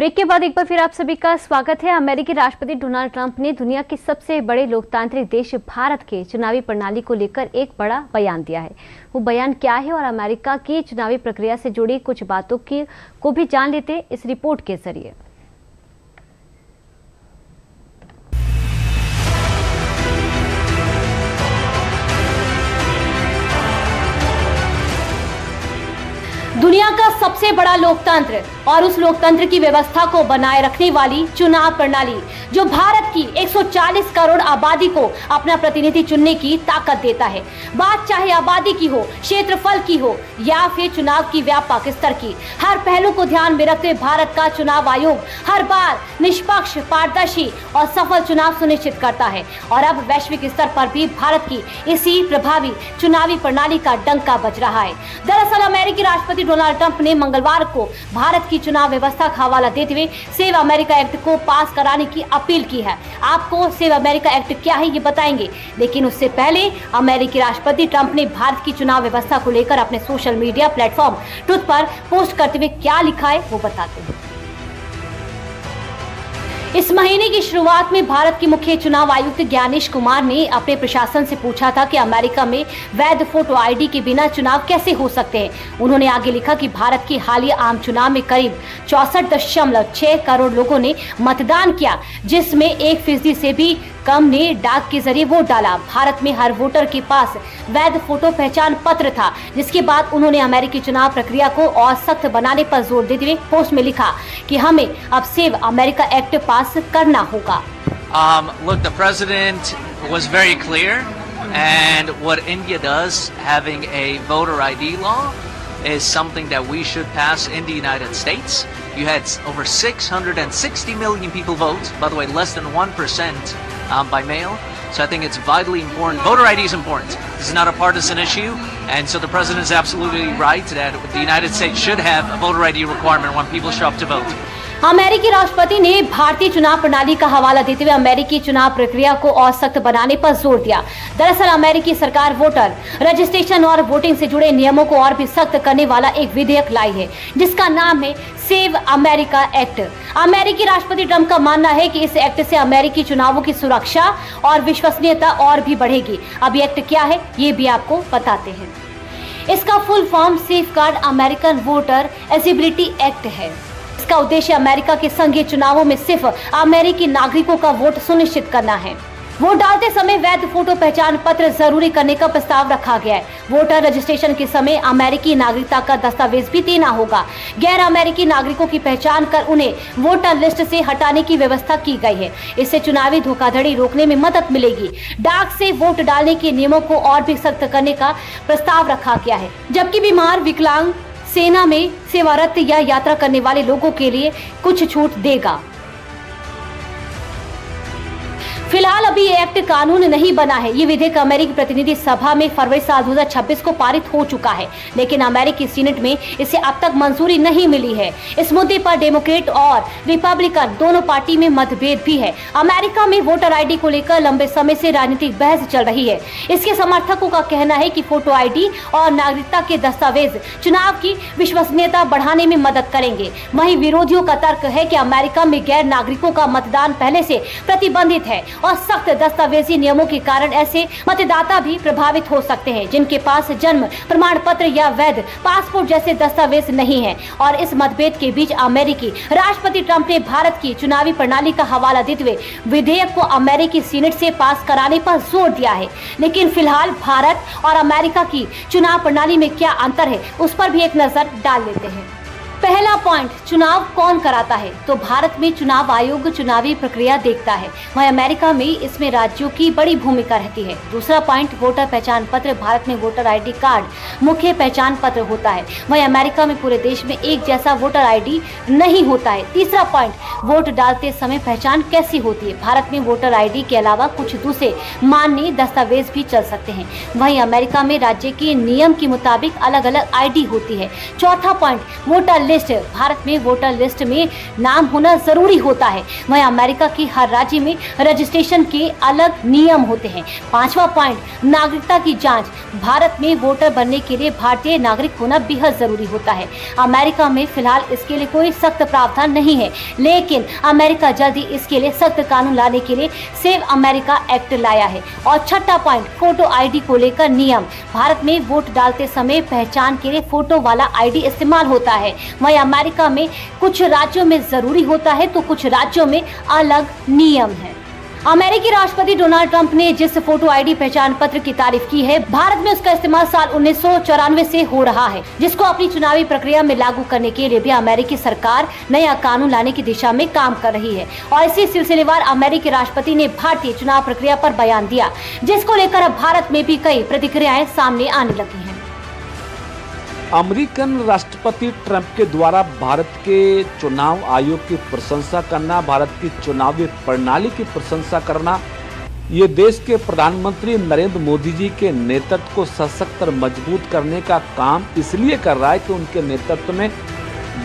Break के बाद एक बार फिर आप सभी का स्वागत है। अमेरिकी राष्ट्रपति डोनाल्ड ट्रंप ने दुनिया के सबसे बड़े लोकतांत्रिक देश भारत के चुनावी प्रणाली को लेकर एक बड़ा बयान दिया है। वो बयान क्या है और अमेरिका की चुनावी प्रक्रिया से जुड़ी कुछ बातों को भी जान लेते इस रिपोर्ट के जरिए। दुनिया का सबसे बड़ा लोकतंत्र और उस लोकतंत्र की व्यवस्था को बनाए रखने वाली चुनाव प्रणाली जो भारत की 140 करोड़ आबादी को अपना प्रतिनिधि चुनने की ताकत देता है। बात चाहे आबादी की हो, क्षेत्रफल की हो या फिर चुनाव की व्यापक स्तर की, हर पहलू को ध्यान में रखते भारत का चुनाव आयोग हर बार निष्पक्ष, पारदर्शी और सफल चुनाव सुनिश्चित करता है। और अब वैश्विक स्तर पर भी भारत की इसी प्रभावी चुनावी प्रणाली का डंका बज रहा है। दरअसल अमेरिकी राष्ट्रपति डोनाल्ड ट्रंप ने मंगलवार को भारत की चुनाव व्यवस्था का हवाला देते हुए सेव अमेरिका एक्ट को पास कराने की अपील की है। आपको सेव अमेरिका एक्ट क्या है ये बताएंगे, लेकिन उससे पहले अमेरिकी राष्ट्रपति ट्रंप ने भारत की चुनाव व्यवस्था को लेकर अपने सोशल मीडिया प्लेटफॉर्म ट्रुथ पर पोस्ट करते हुए क्या लिखा है वो बताते हैं। इस महीने की शुरुआत में भारत के मुख्य चुनाव आयुक्त ज्ञानेश कुमार ने अपने प्रशासन से पूछा था कि अमेरिका में वैध फोटो आईडी के बिना चुनाव कैसे हो सकते हैं। उन्होंने आगे लिखा कि भारत के हालिया आम चुनाव में करीब 64.6 करोड़ लोगों ने मतदान किया, जिसमें 1% से भी कम ने डाक के जरिए वोट डाला। भारत में हर वोटर के पास वैध फोटो पहचान पत्र था, जिसके बाद उन्होंने अमेरिकी चुनाव प्रक्रिया को और सख्त बनाने पर जोर देते हुए पोस्ट में लिखा कि हमें अब सेव अमेरिका एक्ट पास करना होगा। Look, the president was very clear, and what India does, having a voter ID law, is something that we should pass in the United States. You had over 660 million people vote, by the way, less than 1% by mail. So I think it's vitally important. Voter ID is important. This is not a partisan issue, and so the president is absolutely right that the United States should have a voter ID requirement when people show up to vote. अमेरिकी राष्ट्रपति ने भारतीय चुनाव प्रणाली का हवाला देते हुए अमेरिकी चुनाव प्रक्रिया को और सख्त बनाने पर जोर दिया। दरअसल अमेरिकी सरकार वोटर रजिस्ट्रेशन और वोटिंग से जुड़े नियमों को और भी सख्त करने वाला एक विधेयक लाई है, जिसका नाम है सेव अमेरिका एक्ट। अमेरिकी राष्ट्रपति ट्रंप का मानना है कि इस एक्ट से अमेरिकी चुनावों की सुरक्षा और विश्वसनीयता और भी बढ़ेगी। अब ये एक्ट क्या है ये भी आपको बताते हैं। इसका full form safeguard American voter eligibility act है। इसका उद्देश्य अमेरिका के संघीय चुनावों में सिर्फ अमेरिकी नागरिकों का वोट सुनिश्चित करना है। वोट डालते समय वैध फोटो पहचान पत्र जरूरी करने का प्रस्ताव रखा गया है। वोटर रजिस्ट्रेशन के समय अमेरिकी नागरिकता का दस्तावेज भी देना होगा। गैर अमेरिकी नागरिकों की पहचान कर उन्हें वोटर लिस्ट से हटाने की व्यवस्था की गई है। इससे चुनावी धोखाधड़ी रोकने में मदद मिलेगी। डाक से वोट डालने के नियमों को और भी सख्त करने का प्रस्ताव रखा गया है, जबकि बीमार, विकलांग, सेना में सेवारत या यात्रा करने वाले लोगों के लिए कुछ छूट देगा। फिलहाल अभी ये एक्ट कानून नहीं बना है। ये विधेयक अमेरिकी प्रतिनिधि सभा में फरवरी साल 2026 को पारित हो चुका है, लेकिन अमेरिकी सीनेट में इसे अब तक मंजूरी नहीं मिली है। इस मुद्दे पर डेमोक्रेट और रिपब्लिकन दोनों पार्टी में मतभेद भी है। अमेरिका में वोटर आईडी को लेकर लंबे समय से राजनीतिक बहस चल रही है। इसके समर्थकों का कहना है कि फोटो आईडी और नागरिकता के दस्तावेज चुनाव की विश्वसनीयता बढ़ाने में मदद करेंगे। वहीं विरोधियों का तर्क है कि अमेरिका में गैर नागरिकों का मतदान पहले से प्रतिबंधित है और सख्त दस्तावेजी नियमों के कारण ऐसे मतदाता भी प्रभावित हो सकते हैं जिनके पास जन्म प्रमाण पत्र या वैध पासपोर्ट जैसे दस्तावेज नहीं है। और इस मतभेद के बीच अमेरिकी राष्ट्रपति ट्रंप ने भारत की चुनावी प्रणाली का हवाला देते हुए विधेयक को अमेरिकी सीनेट से पास कराने पर जोर दिया है। लेकिन फिलहाल भारत और अमेरिका की चुनाव प्रणाली में क्या अंतर है उस पर भी एक नजर डाल लेते हैं। पहला पॉइंट, चुनाव कौन कराता है? तो भारत में चुनाव आयोग चुनावी प्रक्रिया देखता है, वहीं अमेरिका में इसमें राज्यों की बड़ी भूमिका रहती है। दूसरा पॉइंट, वोटर पहचान पत्र। भारत में वोटर आईडी कार्ड मुख्य पहचान पत्र होता है, वहीं अमेरिका में पूरे देश में एक जैसा वोटर आईडी नहीं होता है। तीसरा पॉइंट, वोट डालते समय पहचान कैसी होती है? भारत में वोटर आईडी के अलावा कुछ दूसरे मान्य दस्तावेज भी चल सकते हैं, वहीं अमेरिका में राज्य के नियम के मुताबिक अलग अलग आईडी होती है। चौथा पॉइंट, वोटर लिस्ट, भारत में वोटर लिस्ट में नाम होना जरूरी होता है। वहीं अमेरिका के हर राज्य में रजिस्ट्रेशन के अलग नियम होते हैं। 5वां पॉइंट, नागरिकता की जांच। भारत में वोटर बनने के लिए भारतीय नागरिक होना बेहद जरूरी होता है। अमेरिका में फिलहाल इसके लिए कोई सख्त प्रावधान नहीं है, लेकिन अमेरिका जल्दी इसके लिए सख्त कानून लाने के लिए सेव अमेरिका एक्ट लाया है। और 6वां पॉइंट, फोटो आईडी को लेकर नियम। भारत में वोट डालते समय पहचान के लिए फोटो वाला आईडी इस्तेमाल होता है। वहीं अमेरिका में कुछ राज्यों में जरूरी होता है तो कुछ राज्यों में अलग नियम है। अमेरिकी राष्ट्रपति डोनाल्ड ट्रंप ने जिस फोटो आईडी पहचान पत्र की तारीफ की है, भारत में उसका इस्तेमाल साल 1994 से हो रहा है, जिसको अपनी चुनावी प्रक्रिया में लागू करने के लिए भी अमेरिकी सरकार नया कानून लाने की दिशा में काम कर रही है। और इसी सिलसिलेवार अमेरिकी राष्ट्रपति ने भारतीय चुनाव प्रक्रिया पर बयान दिया, जिसको लेकर अब भारत में भी कई प्रतिक्रियाएं सामने आने लगी हैं। अमेरिकन राष्ट्रपति ट्रंप के द्वारा भारत के चुनाव आयोग की प्रशंसा करना, भारत की चुनावी प्रणाली की प्रशंसा करना, ये देश के प्रधानमंत्री नरेंद्र मोदी जी के नेतृत्व को सशक्त और मजबूत करने का काम इसलिए कर रहा है कि उनके नेतृत्व में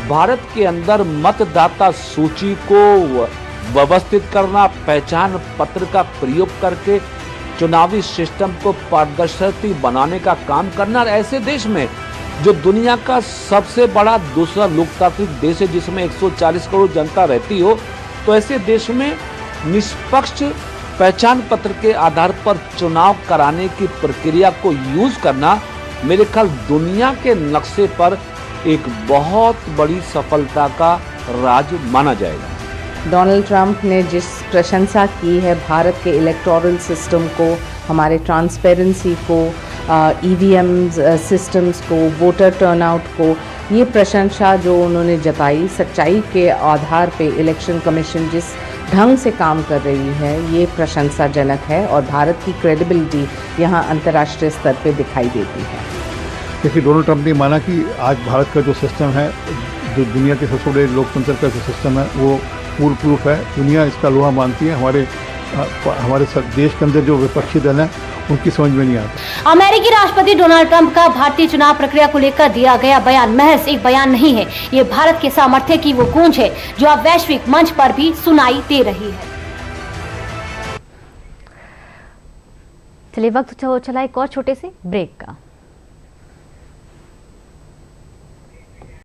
भारत के अंदर मतदाता सूची को व्यवस्थित करना, पहचान पत्र का प्रयोग करके चुनावी सिस्टम को पारदर्शी बनाने का काम करना। और ऐसे देश में जो दुनिया का सबसे बड़ा दूसरा लोकतांत्रिक देश है, जिसमें 140 करोड़ जनता रहती हो, तो ऐसे देश में निष्पक्ष पहचान पत्र के आधार पर चुनाव कराने की प्रक्रिया को यूज करना मेरे ख्याल दुनिया के नक्शे पर एक बहुत बड़ी सफलता का राज माना जाएगा। डोनाल्ड ट्रंप ने जिस प्रशंसा की है भारत के इलेक्टोरल सिस्टम को, हमारे ट्रांसपेरेंसी को, ईवीएम सिस्टम्स को, वोटर टर्नआउट को, ये प्रशंसा जो उन्होंने जताई, सच्चाई के आधार पे इलेक्शन कमीशन जिस ढंग से काम कर रही है, ये प्रशंसाजनक है और भारत की क्रेडिबिलिटी यहाँ अंतर्राष्ट्रीय स्तर पे दिखाई देती है। देखिए, डोनाल्ड ट्रंप ने माना कि आज भारत का जो सिस्टम है, जो दुनिया के सबसे बड़े लोकतंत्र का जो सिस्टम है, वो फूल प्रूफ है। दुनिया इसका लोहा मानती है। हमारे देश के अंदर जो विपक्षी दल है उनकी समझ में नहीं आता। अमेरिकी राष्ट्रपति डोनाल्ड ट्रंप का भारतीय चुनाव प्रक्रिया को लेकर दिया गया बयान महज एक बयान नहीं है, ये भारत के सामर्थ्य की वो गूंज है जो अब वैश्विक मंच पर भी सुनाई दे रही है। चलिए, वक्त चला एक और छोटे से ब्रेक का।